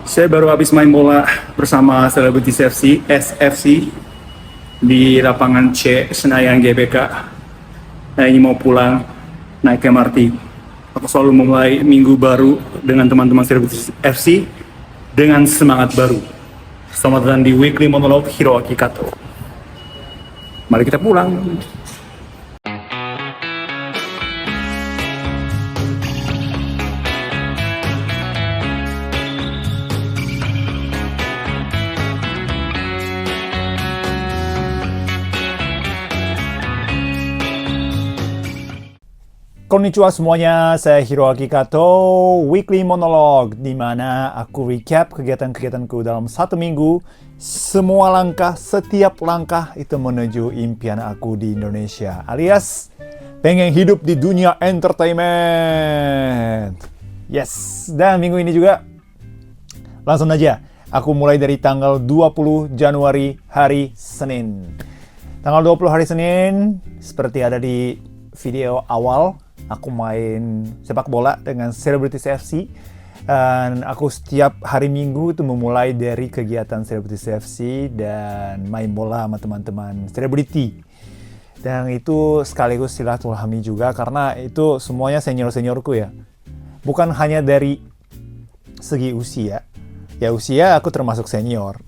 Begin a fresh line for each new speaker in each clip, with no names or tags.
Saya baru habis main bola bersama Celebrity FC, SFC di lapangan C Senayan GBK. Nah ini mau pulang naik MRT. Aku selalu memulai minggu baru dengan teman-teman Celebrity FC dengan semangat baru. Selamat datang di Weekly Monologue Hiroaki Kato. Mari kita pulang.
Konnichiwa semuanya, saya Hiroaki Kato, Weekly Monologue, di mana aku recap kegiatan-kegiatanku dalam satu minggu. Semua langkah, setiap langkah itu menuju impian aku di Indonesia, alias pengen hidup di dunia entertainment. Yes, dan minggu ini juga langsung aja, aku mulai dari tanggal 20 Januari hari Senin. Tanggal 20 hari Senin, seperti ada di video awal, aku main sepak bola dengan Celebrity FC. Dan aku setiap hari Minggu itu memulai dari kegiatan Celebrity FC dan main bola sama teman-teman Celebrity. Dan itu sekaligus silaturahmi juga karena itu semuanya senior-seniorku ya. Bukan hanya dari segi usia. Ya usia aku termasuk senior.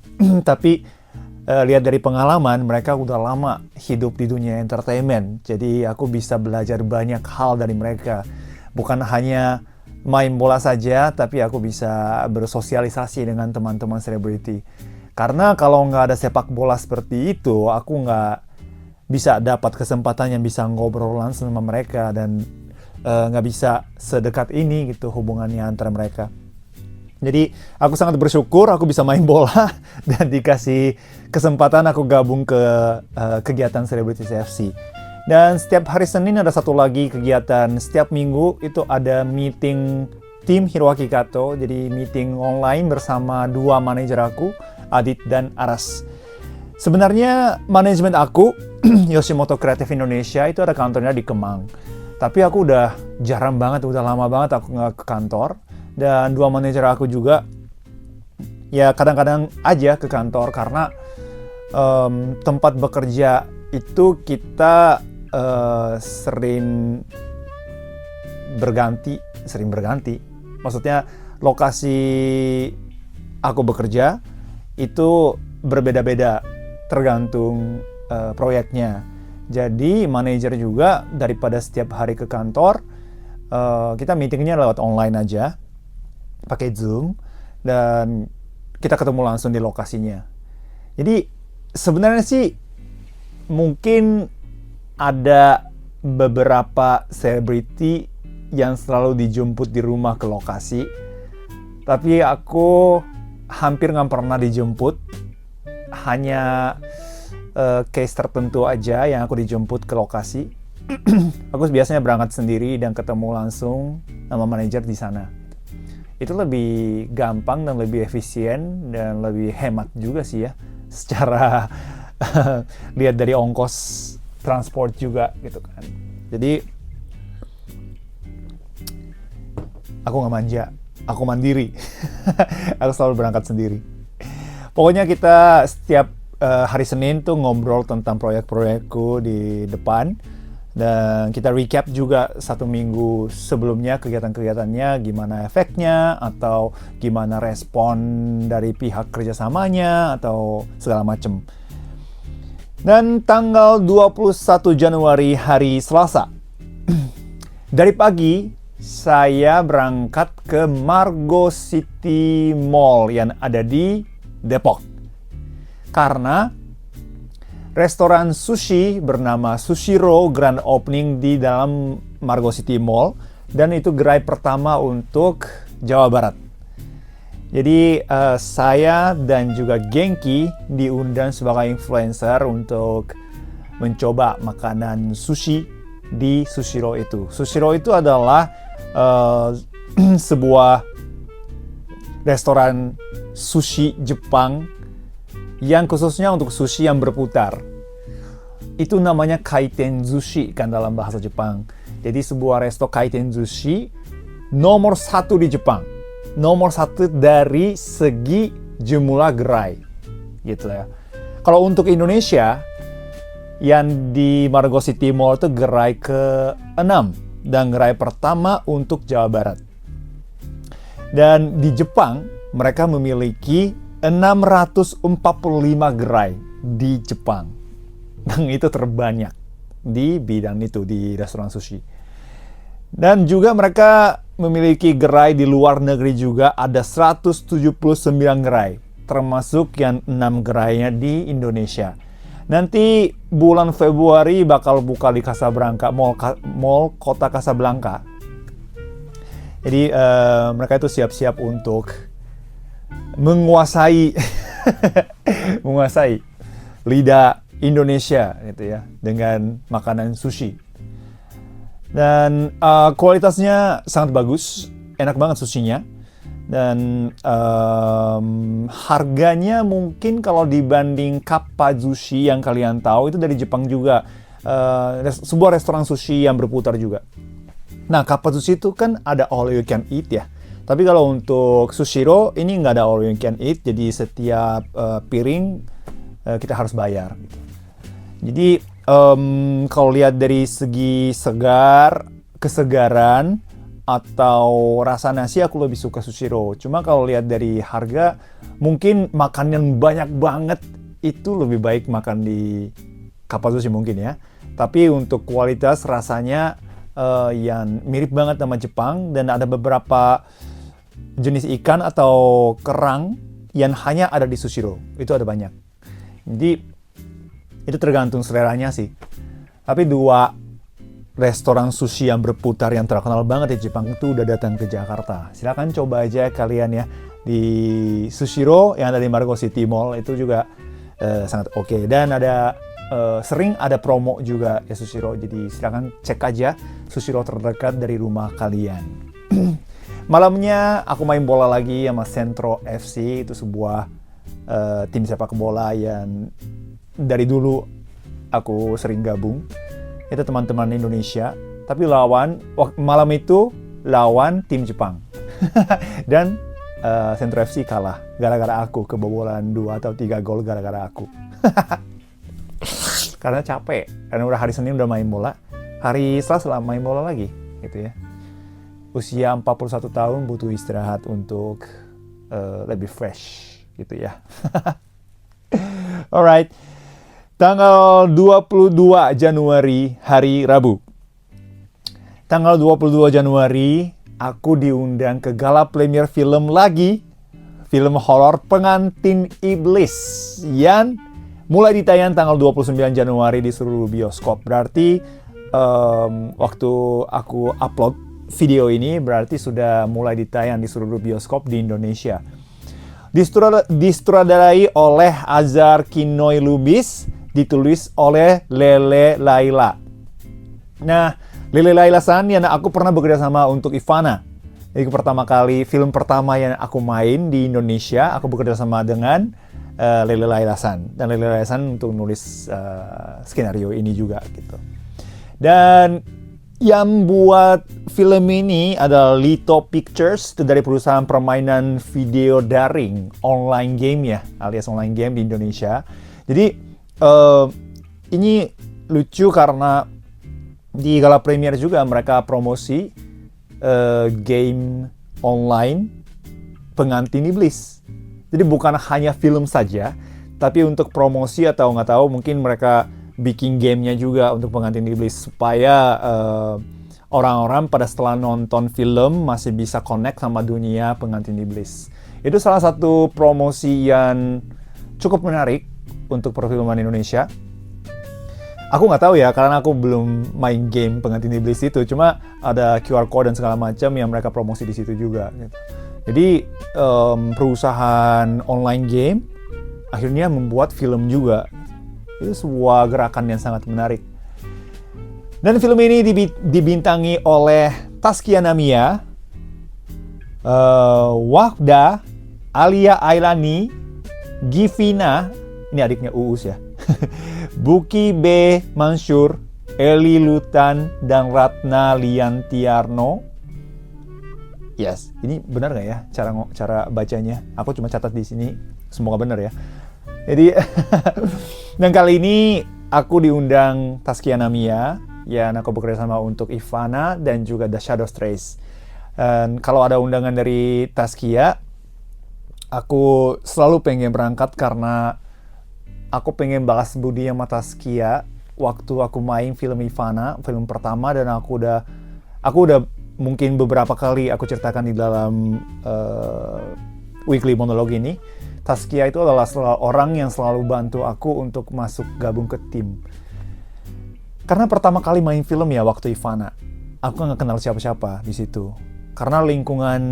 Tapi lihat dari pengalaman, mereka udah lama hidup di dunia entertainment. Jadi aku bisa belajar banyak hal dari mereka. Bukan hanya main bola saja, tapi aku bisa bersosialisasi dengan teman-teman selebriti. Karena kalau nggak ada sepak bola seperti itu, aku nggak bisa dapat kesempatan yang bisa ngobrol langsung sama mereka. Dan nggak bisa sedekat ini gitu hubungannya antara mereka. Jadi aku sangat bersyukur aku bisa main bola dan dikasih kesempatan aku gabung ke kegiatan Celebrity FC. Dan setiap hari Senin ada satu lagi kegiatan. Setiap minggu itu ada meeting tim Hiroaki Kato. Jadi meeting online bersama dua manajer aku, Adit dan Aras. Sebenarnya manajemen aku, Yoshimoto Creative Indonesia, itu ada kantornya di Kemang. Tapi aku udah jarang banget, udah lama banget aku nggak ke kantor. Dan dua manajer aku juga ya kadang-kadang aja ke kantor karena tempat bekerja itu kita sering berganti. Maksudnya lokasi aku bekerja itu berbeda-beda tergantung proyeknya. Jadi manajer juga daripada setiap hari ke kantor, kita meetingnya lewat online aja. Pakai Zoom dan kita ketemu langsung di lokasinya. Jadi sebenarnya sih mungkin ada beberapa selebriti yang selalu dijemput di rumah ke lokasi, tapi aku hampir nggak pernah dijemput. Hanya case tertentu aja yang aku dijemput ke lokasi. Aku biasanya berangkat sendiri dan ketemu langsung sama manajer di sana. Itu lebih gampang dan lebih efisien dan lebih hemat juga sih ya secara lihat dari ongkos transport juga gitu kan. Jadi aku nggak manja, aku mandiri. Aku selalu berangkat sendiri. Pokoknya kita setiap hari Senin tuh ngobrol tentang proyek-proyekku di depan. Dan kita recap juga satu minggu sebelumnya kegiatan-kegiatannya, gimana efeknya, atau gimana respon dari pihak kerjasamanya, atau segala macem. Dan tanggal 21 Januari hari Selasa, dari pagi saya berangkat ke Margo City Mall yang ada di Depok. Karena restoran sushi bernama Sushiro Grand Opening di dalam Margo City Mall dan itu gerai pertama untuk Jawa Barat. Jadi saya dan juga Genki diundang sebagai influencer untuk mencoba makanan sushi di Sushiro itu. Sushiro itu adalah sebuah restoran sushi Jepang yang khususnya untuk sushi yang berputar. Itu namanya kaiten sushi kan dalam bahasa Jepang. Jadi sebuah resto kaiten sushi nomor 1 di Jepang. nomor 1 dari segi jumlah gerai. Gitu ya. Kalau untuk Indonesia, yang di Margo City Mall itu gerai ke-6 dan gerai pertama untuk Jawa Barat. Dan di Jepang, mereka memiliki 645 gerai di Jepang. Dan itu terbanyak di bidang itu, di restoran sushi. Dan juga mereka memiliki gerai di luar negeri juga, ada 179 gerai, termasuk yang 6 gerainya di Indonesia. Nanti bulan Februari bakal buka di Casablanca, Mall Kota Casablanca. Jadi mereka itu siap-siap untuk menguasai lidah Indonesia gitu ya, dengan makanan sushi. Dan kualitasnya sangat bagus, enak banget sushinya. Dan harganya mungkin kalau dibanding Kappa Sushi yang kalian tahu itu dari Jepang juga, sebuah restoran sushi yang berputar juga. Nah, Kappa Sushi itu kan ada all you can eat ya. Tapi kalau untuk Sushiro ini nggak ada all you can eat, jadi setiap piring kita harus bayar. Jadi kalau lihat dari segi kesegaran atau rasa nasi, aku lebih suka Sushiro. Cuma kalau lihat dari harga, mungkin makan yang banyak banget itu lebih baik makan di Kappa Sushi mungkin ya. Tapi untuk kualitas rasanya yang mirip banget sama Jepang, dan ada beberapa jenis ikan atau kerang yang hanya ada di Sushiro. Itu ada banyak. Jadi itu tergantung seleranya sih. Tapi 2 restoran sushi yang berputar yang terkenal banget di Jepang itu udah datang ke Jakarta. Silakan coba aja kalian ya. Di Sushiro yang ada di Margo City Mall itu juga sangat oke. Dan ada sering ada promo juga ya Sushiro. Jadi silakan cek aja Sushiro terdekat dari rumah kalian. Malamnya aku main bola lagi sama Centro FC. Itu sebuah tim sepak bola yang dari dulu aku sering gabung. Itu teman-teman Indonesia, tapi malam itu lawan tim Jepang. Dan Centro FC kalah gara-gara aku, kebobolan 2 atau 3 gol gara-gara aku. Karena capek, karena udah hari Senin udah main bola, hari Selasa main bola lagi gitu ya. Usia 41 tahun butuh istirahat untuk lebih fresh gitu ya. Alright. Tanggal 22 Januari, hari Rabu. Tanggal 22 Januari, aku diundang ke gala premier film lagi. Film horor Pengantin Iblis yang mulai ditayang tanggal 29 Januari di seluruh bioskop. Berarti waktu aku upload video ini berarti sudah mulai ditayang di seluruh bioskop di Indonesia. Disutradarai oleh Azhar Kinoy Lubis, ditulis oleh Lele Laila. Nah, Lele Laila-san yang aku pernah bekerja sama untuk Ivana. Jadi pertama kali film pertama yang aku main di Indonesia, aku bekerja sama dengan Lele Laila-san. Dan Lele Laila-san untuk nulis skenario ini juga gitu. Dan yang buat film ini adalah Lito Pictures, itu dari perusahaan permainan video daring, online game ya, alias online game di Indonesia. Jadi ini lucu karena di gala premier juga mereka promosi game online Pengantin Iblis. Jadi bukan hanya film saja, tapi untuk promosi atau nggak tahu mungkin mereka bikin gamenya juga untuk Pengantin Iblis supaya orang-orang pada setelah nonton film masih bisa connect sama dunia Pengantin Iblis. Itu salah satu promosi yang cukup menarik untuk perfilman Indonesia. Aku nggak tahu ya, karena aku belum main game Pengantin Iblis itu. Cuma ada QR code dan segala macam yang mereka promosi di situ juga. Gitu. Jadi perusahaan online game akhirnya membuat film juga. Itu sebuah gerakan yang sangat menarik. Dan film ini dibintangi oleh Taskia Namia, Wahda, Alia Ailani, Givina, ini adiknya Uus ya, Buki B. Mansur, Eli Lutan, dan Ratna Liantiarno. Yes, ini benar nggak ya cara bacanya? Aku cuma catat di sini, semoga benar ya. Jadi, dan kali ini aku diundang Taskia Namia, yang aku bekerja sama untuk Ivana dan juga The Shadow Strays. Dan kalau ada undangan dari Taskia, aku selalu pengen berangkat karena aku pengen balas budi sama Taskia waktu aku main film Ivana, film pertama, dan aku udah mungkin beberapa kali aku ceritakan di dalam weekly monolog ini. Taskia itu adalah orang yang selalu bantu aku untuk masuk gabung ke tim. Karena pertama kali main film ya waktu Ivana, aku nggak kenal siapa-siapa di situ. Karena lingkungan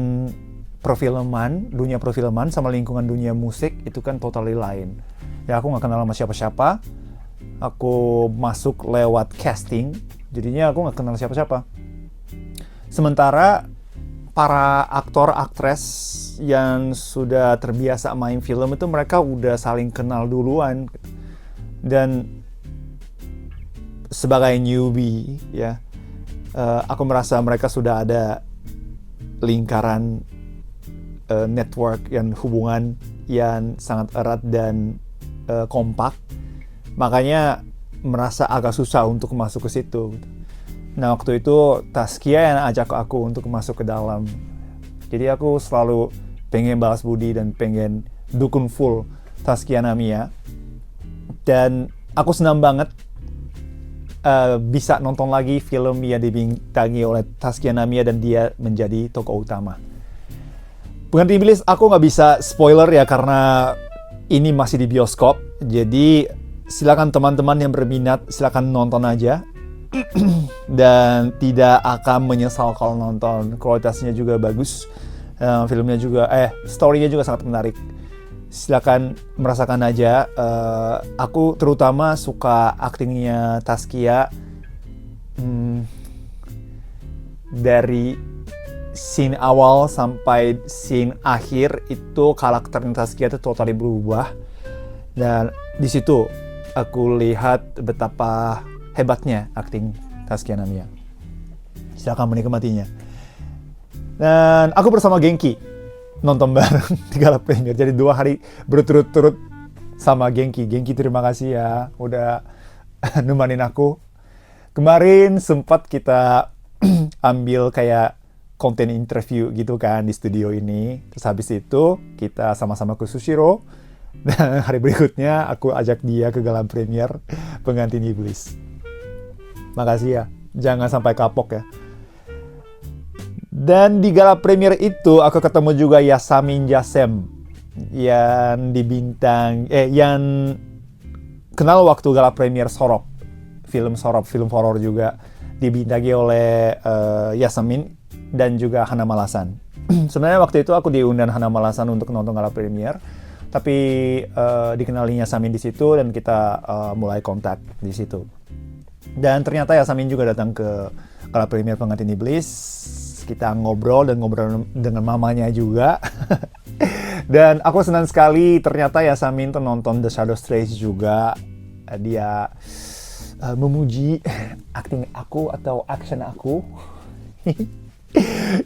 perfilman, dunia perfilman sama lingkungan dunia musik itu kan totally lain. Ya aku nggak kenal sama siapa-siapa. Aku masuk lewat casting, jadinya aku nggak kenal siapa-siapa. Sementara para aktor aktres yang sudah terbiasa main film itu mereka udah saling kenal duluan. Dan sebagai newbie ya, aku merasa mereka sudah ada lingkaran network yang hubungan yang sangat erat dan kompak. Makanya merasa agak susah untuk masuk ke situ. Nah waktu itu Taskia yang ajak aku untuk masuk ke dalam. Jadi aku selalu pengen balas budi dan pengen dukung full Taskia Namia. Dan aku senang banget bisa nonton lagi film yang dibintangi oleh Taskia Namia dan dia menjadi tokoh utama. Pengganti Iblis aku nggak bisa spoiler ya karena ini masih di bioskop. Jadi silakan teman-teman yang berminat silakan nonton aja. Dan tidak akan menyesal kalau nonton. Kualitasnya juga bagus, filmnya juga story-nya juga sangat menarik. Silakan merasakan aja. Aku terutama suka aktingnya Taskia. Dari scene awal sampai scene akhir itu karakternya Taskia itu totally berubah. Dan di situ aku lihat betapa hebatnya akting Taskia Namia. Silakan menikmatinya. Dan aku bersama Genki nonton bareng di gala premier. Jadi 2 hari berturut-turut sama Genki. Genki terima kasih ya udah nemenin aku. Kemarin sempat kita ambil kayak konten interview gitu kan di studio ini. Terus habis itu kita sama-sama ke Sushiro. Dan hari berikutnya aku ajak dia ke gala premier Pengganti Iblis. Makasih ya, jangan sampai kapok ya. Dan di gala premier itu aku ketemu juga Yasamin Jasem yang yang kenal waktu gala premier Sorop, film horor juga dibintangi oleh Yasamin dan juga Hana Malasan. Sebenarnya waktu itu aku diundang Hana Malasan untuk nonton gala premier, tapi dikenalinya Yasamin di situ dan kita mulai kontak di situ. Dan ternyata Yasamin juga datang ke gala premier Pengganti Iblis. Kita ngobrol dengan mamanya juga. Dan aku senang sekali ternyata Yasamin tuh nonton The Shadow Strays juga. Dia memuji acting aku atau action aku.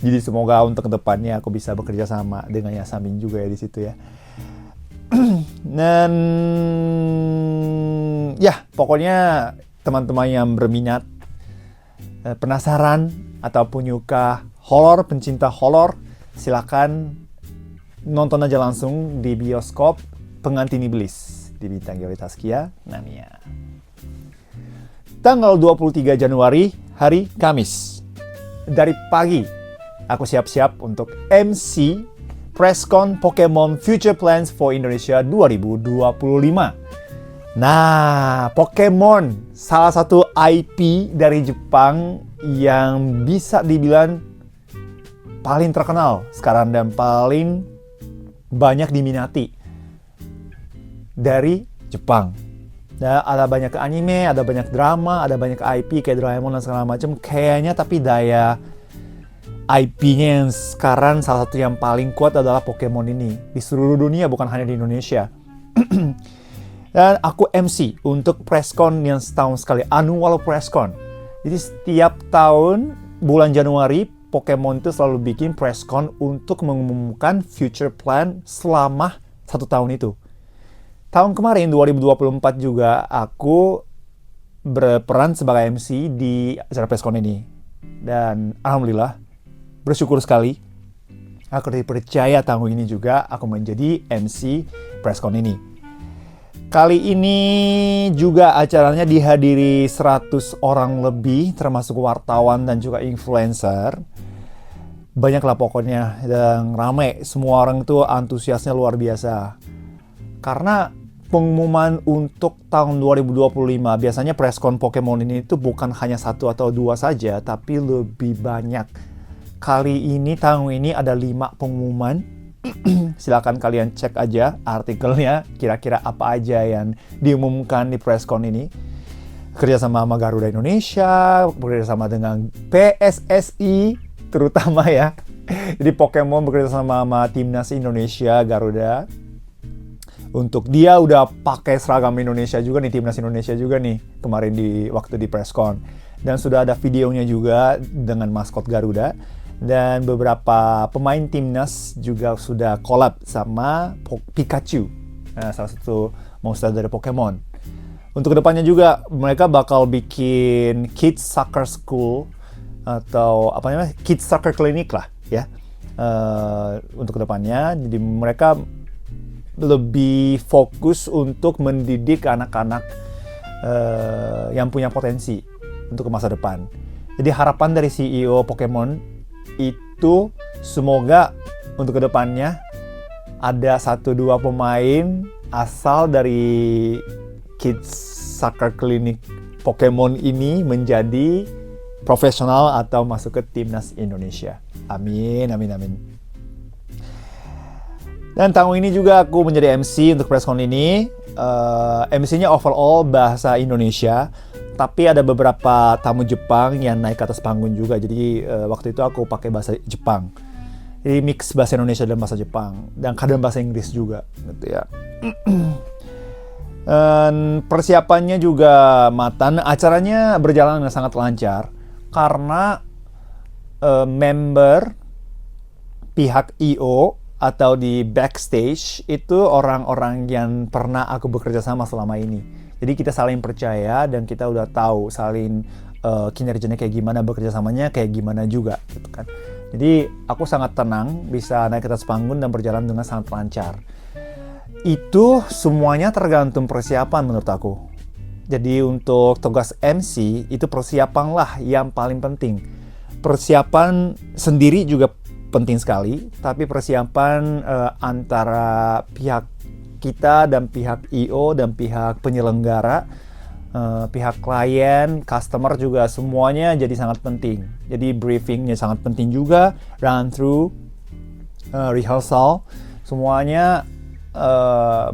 Jadi semoga untuk kedepannya aku bisa bekerja sama dengan Yasamin juga ya di situ ya. Dan ya pokoknya teman-teman yang berminat, penasaran ataupun nyuka horor, pencinta horor, silakan nonton aja langsung di bioskop Pengganti Iblis dibintangi oleh Taskia Namia. Tanggal 23 Januari, hari Kamis. Dari pagi aku siap-siap untuk MC Presscon Pokemon Future Plans for Indonesia 2025. Nah, Pokemon salah satu IP dari Jepang yang bisa dibilang paling terkenal sekarang dan paling banyak diminati dari Jepang. Nah, ada banyak anime, ada banyak drama, ada banyak IP kayak Doraemon dan segala macam. Kayaknya tapi daya IP-nya yang sekarang salah satu yang paling kuat adalah Pokemon ini di seluruh dunia, bukan hanya di Indonesia. Dan aku MC untuk Presscon yang setahun sekali, annual Presscon. Jadi setiap tahun bulan Januari Pokemon itu selalu bikin press con untuk mengumumkan future plan selama 1 tahun itu. Tahun kemarin 2024 juga aku berperan sebagai MC di acara press con ini. Dan alhamdulillah bersyukur sekali aku dipercaya tahun ini juga aku menjadi MC press con ini. Kali ini juga acaranya dihadiri 100 orang lebih, termasuk wartawan dan juga influencer. Banyaklah pokoknya, dan ramai. Semua orang itu antusiasnya luar biasa. Karena pengumuman untuk tahun 2025, biasanya presscon Pokemon ini itu bukan hanya 1 atau 2 saja, tapi lebih banyak. Kali ini, tahun ini ada 5 pengumuman. Silakan kalian cek aja artikelnya, kira-kira apa aja yang diumumkan di presscon ini. Kerjasama sama Garuda Indonesia, bekerjasama dengan PSSI terutama ya. Jadi Pokemon bekerjasama sama Timnas Indonesia Garuda. Untuk dia udah pakai seragam Indonesia juga nih, Timnas Indonesia juga nih kemarin di waktu di presscon. Dan sudah ada videonya juga dengan maskot Garuda. Dan beberapa pemain timnas juga sudah collab sama Pikachu, salah satu monster dari Pokemon. Untuk kedepannya juga mereka bakal bikin Kids Soccer School atau apa namanya Kids Soccer Clinic lah ya. Untuk kedepannya, jadi mereka lebih fokus untuk mendidik anak-anak yang punya potensi untuk masa depan. Jadi harapan dari CEO Pokemon itu semoga untuk kedepannya ada 1-2 pemain asal dari Kids Soccer Clinic Pokemon ini menjadi profesional atau masuk ke Timnas Indonesia. Amin, amin, amin. Dan tahun ini juga aku menjadi MC untuk presscon ini. MC-nya overall bahasa Indonesia. Tapi ada beberapa tamu Jepang yang naik ke atas panggung juga. Jadi waktu itu aku pakai bahasa Jepang. Jadi mix bahasa Indonesia dan bahasa Jepang. Dan kadang bahasa Inggris juga gitu ya. Dan persiapannya juga matang. Acaranya berjalan dengan sangat lancar. Karena member pihak I.O. atau di backstage itu orang-orang yang pernah aku bekerja sama selama ini. Jadi kita saling percaya dan kita udah tahu saling kinerjanya kayak gimana, bekerja samanya kayak gimana juga gitu kan. Jadi aku sangat tenang bisa naik ke atas panggung dan berjalan dengan sangat lancar. Itu semuanya tergantung persiapan menurut aku. Jadi untuk tugas MC itu persiapanlah yang paling penting. Persiapan sendiri juga penting sekali, tapi persiapan antara pihak kita dan pihak I.O. dan pihak penyelenggara, pihak klien, customer juga semuanya jadi sangat penting. Jadi briefingnya sangat penting juga, run through, rehearsal, semuanya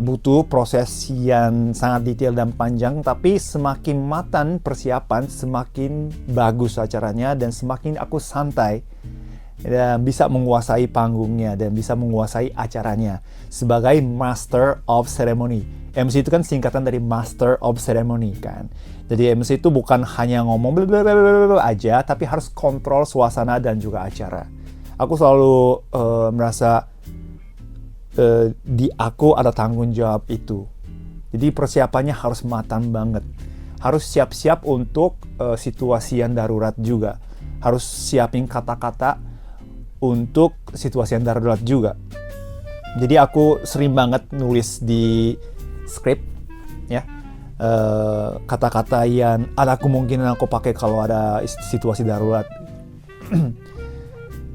butuh proses yang sangat detail dan panjang. Tapi semakin matang persiapan, semakin bagus acaranya dan semakin aku santai dan bisa menguasai panggungnya dan bisa menguasai acaranya sebagai Master of Ceremony. MC itu kan singkatan dari Master of Ceremony kan. Jadi MC itu bukan hanya ngomong blablabla aja, tapi harus kontrol suasana dan juga acara. Aku selalu merasa di aku ada tanggung jawab itu. Jadi persiapannya harus matang banget. Harus siap-siap untuk situasi yang darurat juga. Harus siapin kata-kata untuk situasi yang darurat juga. Jadi aku sering banget nulis di skrip ya, kata-kata yang ada kemungkinan aku pakai kalau ada situasi darurat.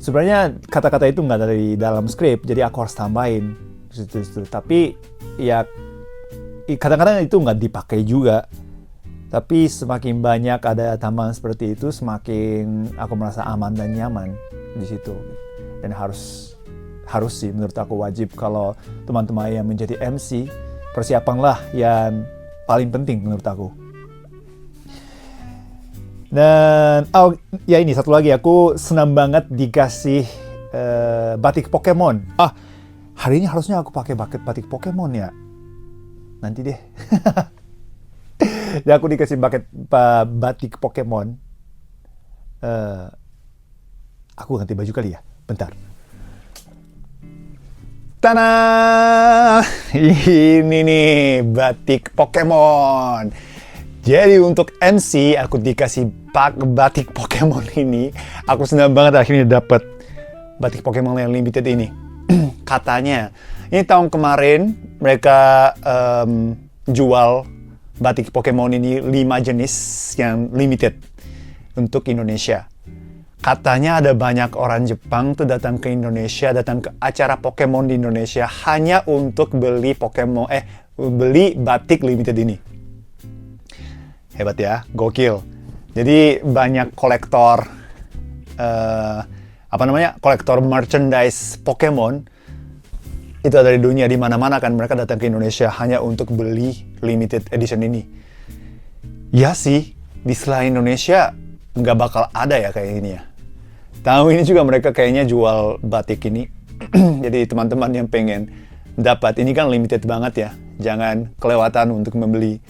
Sebenarnya kata-kata itu nggak dari dalam skrip, jadi aku harus tambahin situ. Tapi ya kadang-kadang itu nggak dipakai juga. Tapi semakin banyak ada tambahan seperti itu, semakin aku merasa aman dan nyaman di situ. Dan harus sih menurut aku wajib kalau teman-teman yang menjadi MC, persiapanlah yang paling penting menurut aku. Dan ya ini satu lagi, aku senang banget dikasih batik Pokemon. Hari ini harusnya aku pakai batik Pokemon ya. Nanti deh. Dan aku dikasih batik Pokemon. Aku ganti baju kali ya. Bentar. Tanah! Ini nih batik Pokemon. Jadi untuk MC aku dikasih batik Pokemon ini. Aku senang banget akhirnya dapat batik Pokemon yang limited ini. Katanya ini tahun kemarin mereka jual batik Pokemon ini 5 jenis yang limited untuk Indonesia. Katanya ada banyak orang Jepang tuh datang ke Indonesia, datang ke acara Pokemon di Indonesia hanya untuk beli beli batik limited ini. Hebat ya, gokil. Jadi banyak kolektor kolektor merchandise Pokemon itu ada di dunia, di mana-mana kan mereka datang ke Indonesia hanya untuk beli limited edition ini. Ya sih, di selain Indonesia nggak bakal ada ya kayak ini ya. Tahun ini juga mereka kayaknya jual batik ini. Jadi teman-teman yang pengen dapat, ini kan limited banget ya. Jangan kelewatan untuk membeli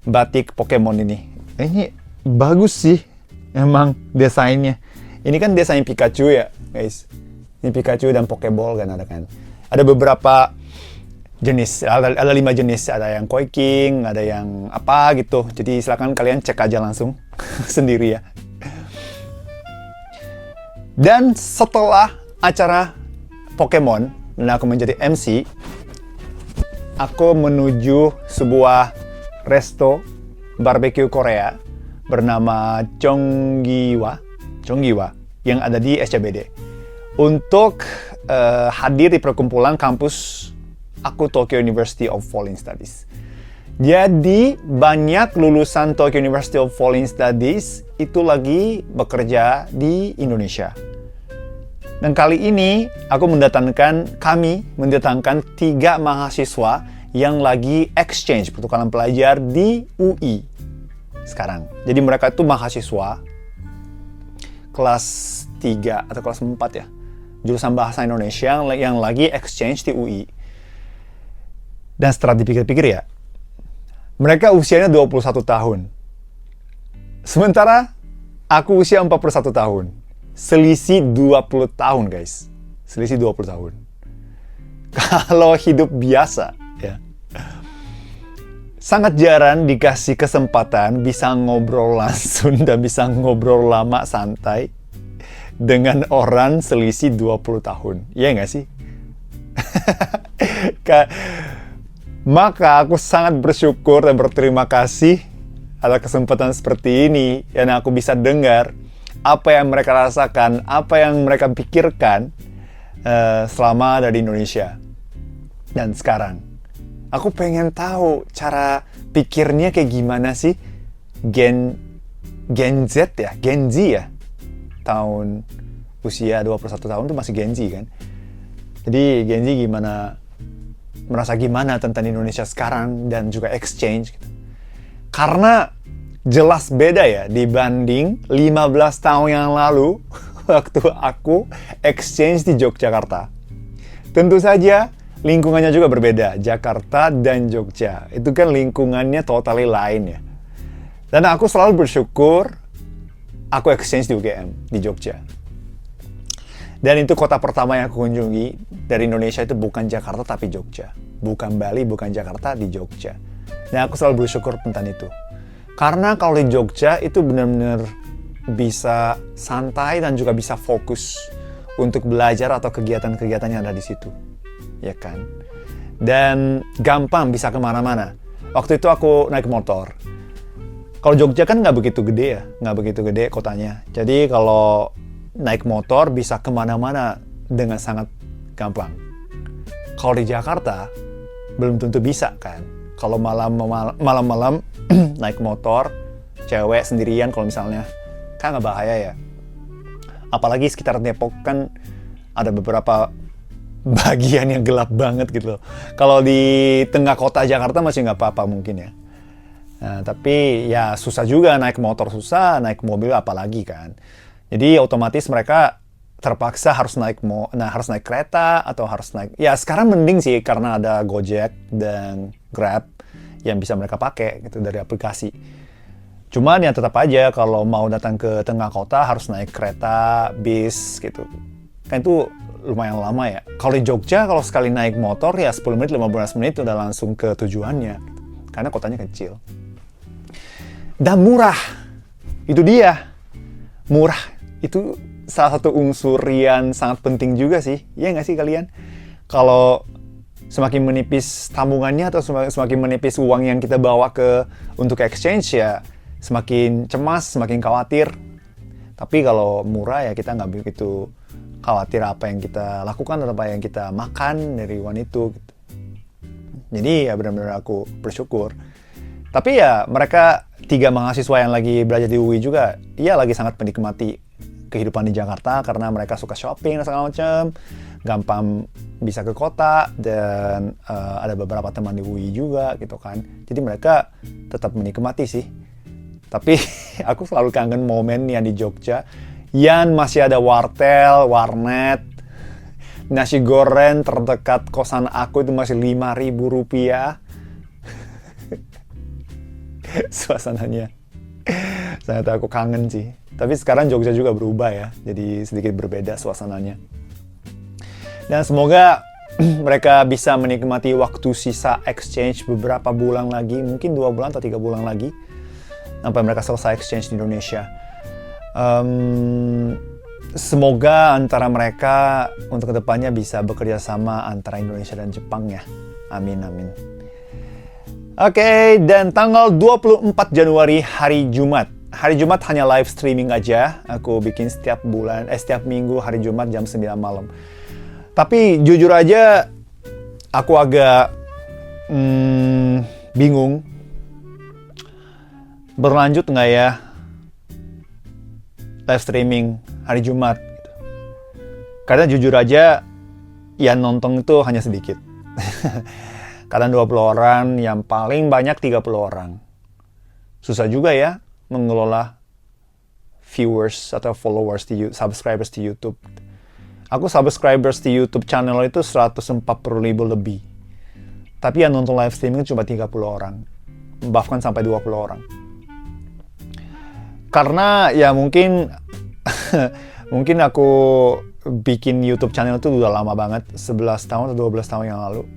batik Pokemon ini. Ini bagus sih, emang desainnya. Ini kan desain Pikachu ya, guys. Ini Pikachu dan Pokeball kan ada kan. Ada beberapa jenis, ada 5 jenis. Ada yang Koi King, ada yang apa gitu. Jadi silakan kalian cek aja langsung sendiri ya. Dan setelah acara Pokemon dan aku menjadi MC, aku menuju sebuah resto barbecue Korea bernama Chonggiwa yang ada di SCBD untuk hadir di perkumpulan kampus aku Tokyo University of Foreign Studies. Jadi banyak lulusan Tokyo University of Foreign Studies itu lagi bekerja di Indonesia. Dan kali ini kami mendatangkan 3 mahasiswa yang lagi exchange pertukaran pelajar di UI sekarang. Jadi mereka itu mahasiswa kelas 3 atau kelas 4 ya, jurusan bahasa Indonesia yang lagi exchange di UI. Dan setelah dipikir-pikir ya, mereka usianya 21 tahun. Sementara aku usia 41 tahun. Selisih 20 tahun, guys. Selisih 20 tahun. Kalau hidup biasa, ya. Sangat jarang dikasih kesempatan bisa ngobrol langsung dan bisa ngobrol lama santai dengan orang selisih 20 tahun. Iya nggak sih? Maka aku sangat bersyukur dan berterima kasih ada kesempatan seperti ini yang aku bisa dengar apa yang mereka rasakan, apa yang mereka pikirkan selama ada di Indonesia. Dan sekarang, aku pengen tahu cara pikirnya kayak gimana sih Gen Z ya, Gen Z ya. Tahun usia 21 tahun itu masih Gen Z kan. Jadi Gen Z merasa gimana tentang Indonesia sekarang dan juga exchange gitu. Karena jelas beda ya dibanding 15 tahun yang lalu waktu aku exchange di Yogyakarta. Tentu saja lingkungannya juga berbeda, Jakarta dan Jogja. Itu kan lingkungannya totally lain ya. Dan aku selalu bersyukur aku exchange di UGM, di Jogja. Dan itu kota pertama yang aku kunjungi dari Indonesia itu bukan Jakarta tapi Jogja. Bukan Bali, bukan Jakarta, di Jogja. Dan aku selalu bersyukur tentang itu. Karena kalau di Jogja itu benar-benar bisa santai dan juga bisa fokus untuk belajar atau kegiatan-kegiatan yang ada di situ. Ya kan? Dan gampang bisa kemana-mana. Waktu itu aku naik motor. Kalau Jogja kan nggak begitu gede ya, nggak begitu gede kotanya. Jadi kalau naik motor bisa kemana-mana dengan sangat gampang. Kalau di Jakarta belum tentu bisa kan. Kalau malam-malam naik motor, cewek sendirian kalau misalnya, kan nggak bahaya ya. Apalagi sekitar Depok kan ada beberapa bagian yang gelap banget gitu loh. Kalau di tengah kota Jakarta masih nggak apa-apa mungkin ya. Nah, tapi ya susah juga naik motor, susah naik mobil apalagi kan. Jadi otomatis mereka terpaksa harus naik kereta atau harus naik. Ya sekarang mending sih karena ada Gojek dan Grab yang bisa mereka pakai gitu dari aplikasi. Cuman ya tetap aja kalau mau datang ke tengah kota harus naik kereta, bis gitu. Kan itu lumayan lama ya. Kalau di Jogja kalau sekali naik motor ya 10 menit, 15 menit udah langsung ke tujuannya. Gitu. Karena kotanya kecil. Dan murah. Itu dia. Murah. Itu salah satu unsur yang sangat penting juga sih. Iya nggak sih kalian? Kalau semakin menipis tabungannya atau semakin menipis uang yang kita bawa untuk exchange ya semakin cemas, semakin khawatir. Tapi kalau murah ya kita nggak begitu khawatir apa yang kita lakukan atau apa yang kita makan dari uang itu. Gitu. Jadi ya benar-benar aku bersyukur. Tapi ya mereka 3 mahasiswa yang lagi belajar di UI juga, ya lagi sangat menikmati kehidupan di Jakarta karena mereka suka shopping dan segala macam, gampang bisa ke kota dan ada beberapa teman di UI juga gitu kan. Jadi mereka tetap menikmati sih. Tapi aku selalu kangen momen yang di Jogja yang masih ada wartel, warnet, nasi goreng terdekat kosan aku itu masih Rp5.000. Suasananya sangat aku kangen sih. Tapi sekarang Jogja juga berubah ya, jadi sedikit berbeda suasananya. Dan semoga mereka bisa menikmati waktu sisa exchange beberapa bulan lagi, mungkin 2 bulan atau 3 bulan lagi, sampai mereka selesai exchange di Indonesia. Semoga antara mereka untuk kedepannya bisa bekerja sama antara Indonesia dan Jepang ya. Amin, amin. Oke, dan tanggal 24 Januari hari Jumat. Hari Jumat hanya live streaming aja. Aku bikin setiap minggu hari Jumat jam 9 malam. Tapi jujur aja aku agak bingung. Berlanjut nggak ya live streaming hari Jumat? Gitu. Karena jujur aja yang nonton itu hanya sedikit. Kadang 20 orang, yang paling banyak 30 orang. Susah juga ya mengelola viewers atau followers subscribers di YouTube. Aku subscribers di YouTube channel itu 140.000 lebih. Tapi yang nonton live streaming cuma 30 orang. Bahkan sampai 20 orang. Karena ya mungkin mungkin aku bikin YouTube channel itu udah lama banget, 11 tahun atau 12 tahun yang lalu.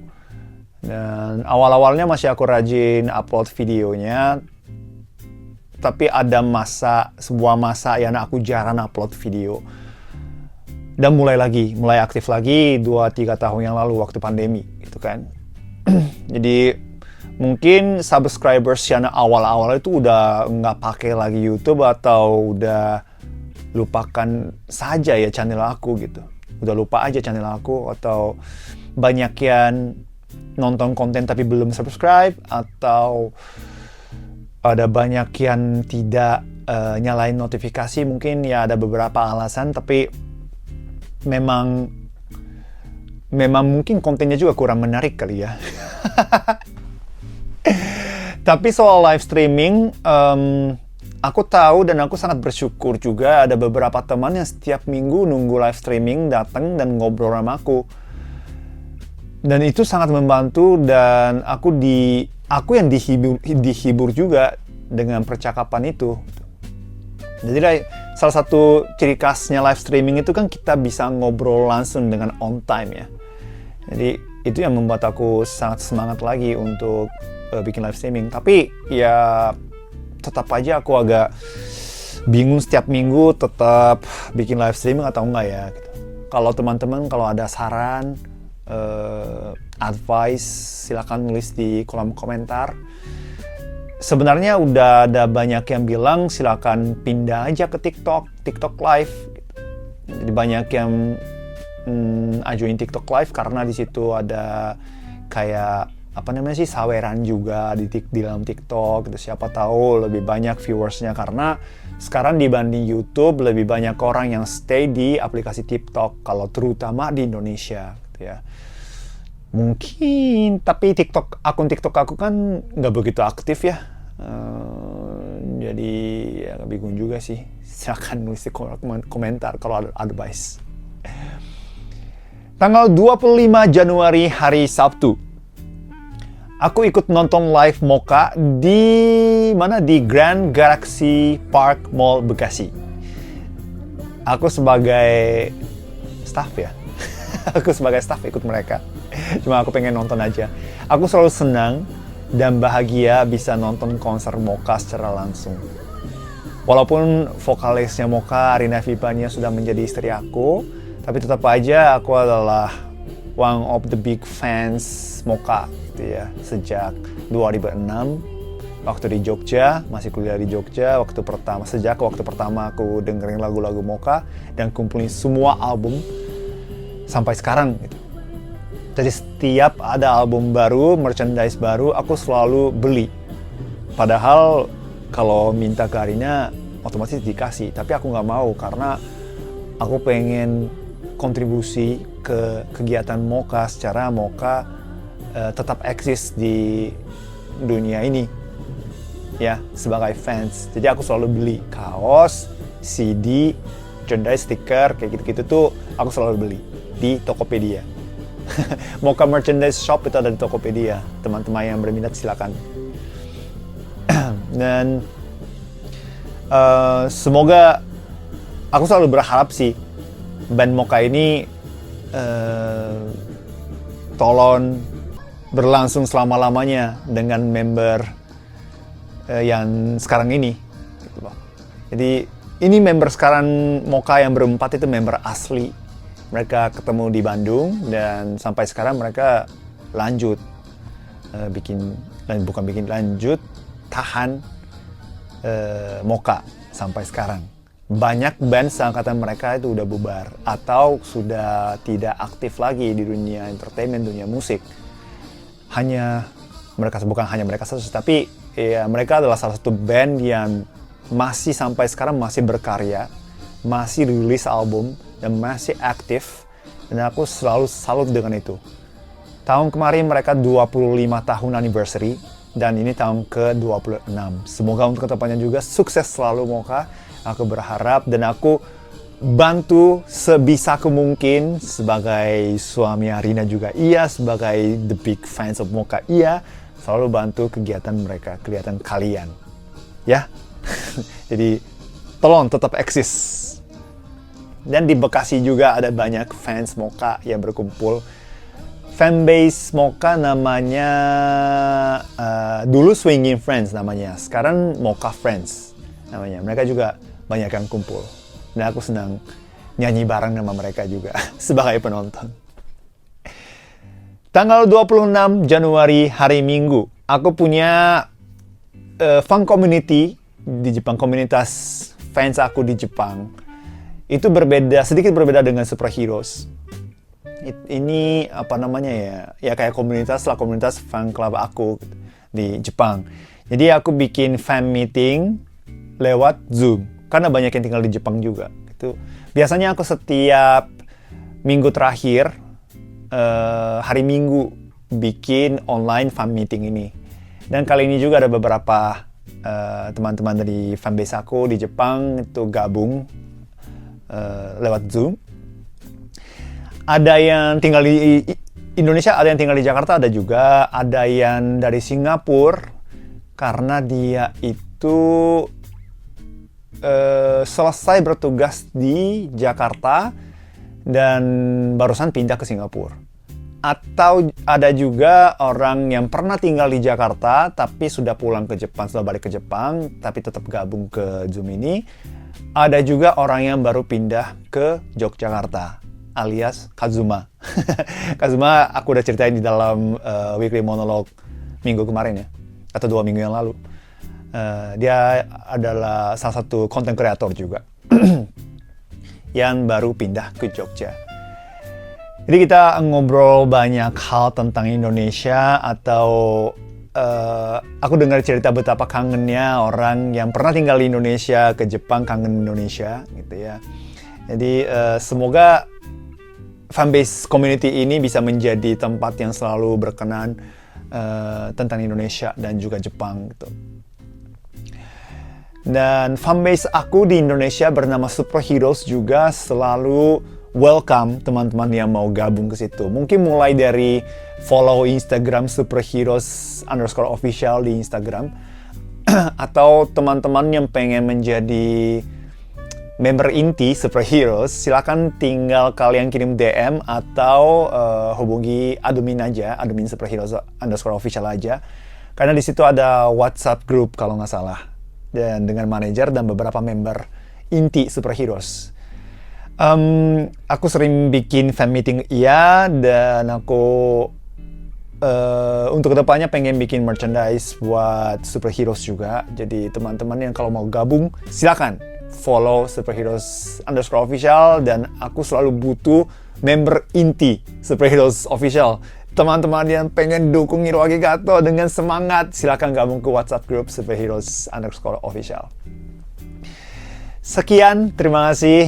Dan awal-awalnya masih aku rajin upload videonya, tapi ada sebuah masa yang aku jarang upload video. Dan mulai aktif lagi 2-3 tahun yang lalu waktu pandemi gitu kan. Jadi mungkin subscribers yang awal-awal itu udah nggak pakai lagi YouTube atau udah lupakan saja ya channel aku gitu. Udah lupa aja channel aku, atau banyak yang nonton konten tapi belum subscribe, atau ada banyak yang tidak nyalain notifikasi. Mungkin ya ada beberapa alasan, tapi memang mungkin kontennya juga kurang menarik kali ya. Tapi soal live streaming, aku tahu dan aku sangat bersyukur juga ada beberapa teman yang setiap minggu nunggu live streaming datang dan ngobrol sama aku. Dan itu sangat membantu, dan aku yang dihibur juga dengan percakapan itu. Jadi salah satu ciri khasnya live streaming itu kan kita bisa ngobrol langsung dengan on time ya. Jadi itu yang membuat aku sangat semangat lagi untuk bikin live streaming. Tapi ya tetap aja aku agak bingung setiap minggu tetap bikin live streaming atau enggak ya. Gitu. Kalau teman-teman kalau ada saran, advice, silakan nulis di kolom komentar. Sebenarnya udah ada banyak yang bilang silakan pindah aja ke TikTok Live. Jadi banyak yang ajuin TikTok Live karena di situ ada kayak saweran juga di dalam TikTok. Gitu. Siapa tahu lebih banyak viewersnya, karena sekarang dibanding YouTube lebih banyak orang yang stay di aplikasi TikTok, kalau terutama di Indonesia. Gitu ya. Mungkin, tapi akun TikTok aku kan nggak begitu aktif ya. Jadi ya bingung juga sih. Silakan nulis di komentar kalau ada advice. Tanggal 25 Januari hari Sabtu. Aku ikut nonton live Mocha di mana, di Grand Galaxy Park Mall Bekasi. Aku sebagai staff ya. Aku sebagai staff ikut mereka. Cuma aku pengen nonton aja. Aku selalu senang dan bahagia bisa nonton konser Mocha secara langsung. Walaupun vokalisnya Mocha, Arina Vipania, sudah menjadi istri aku, tapi tetap aja aku adalah one of the big fans Mocha gitu ya, sejak 2006 waktu di Jogja, masih kuliah di Jogja, sejak waktu pertama aku dengerin lagu-lagu Mocha dan kumpulin semua album sampai sekarang gitu. Jadi setiap ada album baru, merchandise baru, aku selalu beli. Padahal kalau minta ke Arina otomatis dikasih, tapi aku nggak mau karena aku pengen kontribusi ke kegiatan Mocha secara Mocha tetap eksis di dunia ini ya, sebagai fans. Jadi aku selalu beli kaos, CD, merchandise, stiker, kayak gitu-gitu tuh aku selalu beli di Tokopedia. Mocha Merchandise Shop itu ada di Tokopedia. Teman-teman yang berminat silakan. Dan semoga, aku selalu berharap sih band Mocha ini tolong berlangsung selama-lamanya dengan member yang sekarang ini gitu loh. Jadi ini member sekarang Mocha yang berempat itu member asli. Mereka ketemu di Bandung dan sampai sekarang mereka lanjut tahan Mocha sampai sekarang. Banyak band seangkatan mereka itu udah bubar atau sudah tidak aktif lagi di dunia entertainment, dunia musik. Bukan hanya mereka saja, tapi ya, mereka adalah salah satu band yang masih sampai sekarang masih berkarya, masih rilis album, dan masih aktif. Dan aku selalu salut dengan itu. Tahun kemarin mereka 25 tahun anniversary, dan ini tahun ke-26. Semoga untuk kedepannya juga sukses selalu Mocha. Aku berharap dan aku bantu sebisaku mungkin sebagai suami Arina juga iya, sebagai the big fans of Mocha iya, selalu bantu kegiatan mereka, kegiatan kalian. Ya. Jadi tolong tetap eksis. Dan di Bekasi juga ada banyak fans Mocha yang berkumpul. Fanbase Mocha namanya dulu Swinging Friends namanya, sekarang Mocha Friends namanya. Mereka juga banyak yang kumpul. Dan aku senang nyanyi bareng sama mereka juga sebagai penonton. Tanggal 26 Januari hari Minggu, aku punya fan community di Jepang, komunitas fans aku di Jepang. Itu sedikit berbeda dengan Superheroes. Ini apa namanya ya? Ya kayak komunitas fan club aku di Jepang. Jadi aku bikin fan meeting lewat Zoom. Karena banyak yang tinggal di Jepang juga. Gitu. Biasanya aku setiap minggu terakhir, hari Minggu, bikin online fan meeting ini. Dan kali ini juga ada beberapa teman-teman dari fanbase aku di Jepang itu gabung lewat Zoom. Ada yang tinggal di Indonesia, ada yang tinggal di Jakarta, ada juga. Ada yang dari Singapura, karena dia itu selesai bertugas di Jakarta dan barusan pindah ke Singapura. Atau ada juga orang yang pernah tinggal di Jakarta tapi sudah pulang ke Jepang, sudah balik ke Jepang tapi tetap gabung ke Zoom ini. Ada juga orang yang baru pindah ke Yogyakarta alias Kazuma. Kazuma aku udah ceritain di dalam weekly monologue minggu kemarin ya, atau 2 minggu yang lalu. Dia adalah salah satu content creator juga yang baru pindah ke Jogja. Jadi kita ngobrol banyak hal tentang Indonesia, atau aku dengar cerita betapa kangennya orang yang pernah tinggal di Indonesia ke Jepang, kangen Indonesia gitu ya. Jadi semoga fanbase community ini bisa menjadi tempat yang selalu berkenan tentang Indonesia dan juga Jepang gitu. Dan fanbase aku di Indonesia bernama Superheroes juga selalu welcome teman-teman yang mau gabung ke situ. Mungkin mulai dari follow Instagram superheroes_official di Instagram. Atau teman-teman yang pengen menjadi member inti Superheroes, silakan tinggal kalian kirim DM atau hubungi admin aja, admin Superheroes_official aja. Karena di situ ada WhatsApp group kalau nggak salah, dan dengan manajer dan beberapa member inti Superheroes. Aku sering bikin fan meeting dan aku untuk kedepannya pengen bikin merchandise buat Superheroes juga. Jadi teman-teman yang kalau mau gabung silakan follow Superheroes_official, dan aku selalu butuh member inti Superheroes Official. Teman-teman yang pengen dukung Hiroaki Goto dengan semangat, silakan gabung ke WhatsApp group Superheroes_official. Sekian, terima kasih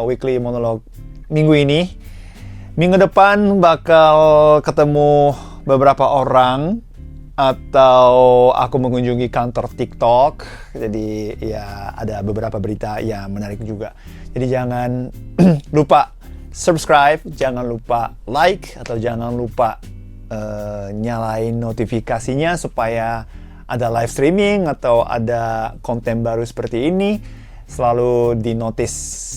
weekly monologue minggu ini. Minggu depan bakal ketemu beberapa orang atau aku mengunjungi kantor TikTok. Jadi ya ada beberapa berita yang menarik juga. Jadi jangan lupa subscribe, jangan lupa like, atau jangan lupa nyalain notifikasinya supaya ada live streaming atau ada konten baru seperti ini selalu di notice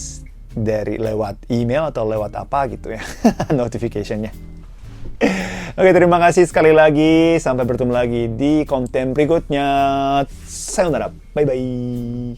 dari lewat email atau lewat apa gitu ya notification-nya. Oke, terima kasih sekali lagi. Sampai bertemu lagi di konten berikutnya. Sayonara. Bye-bye.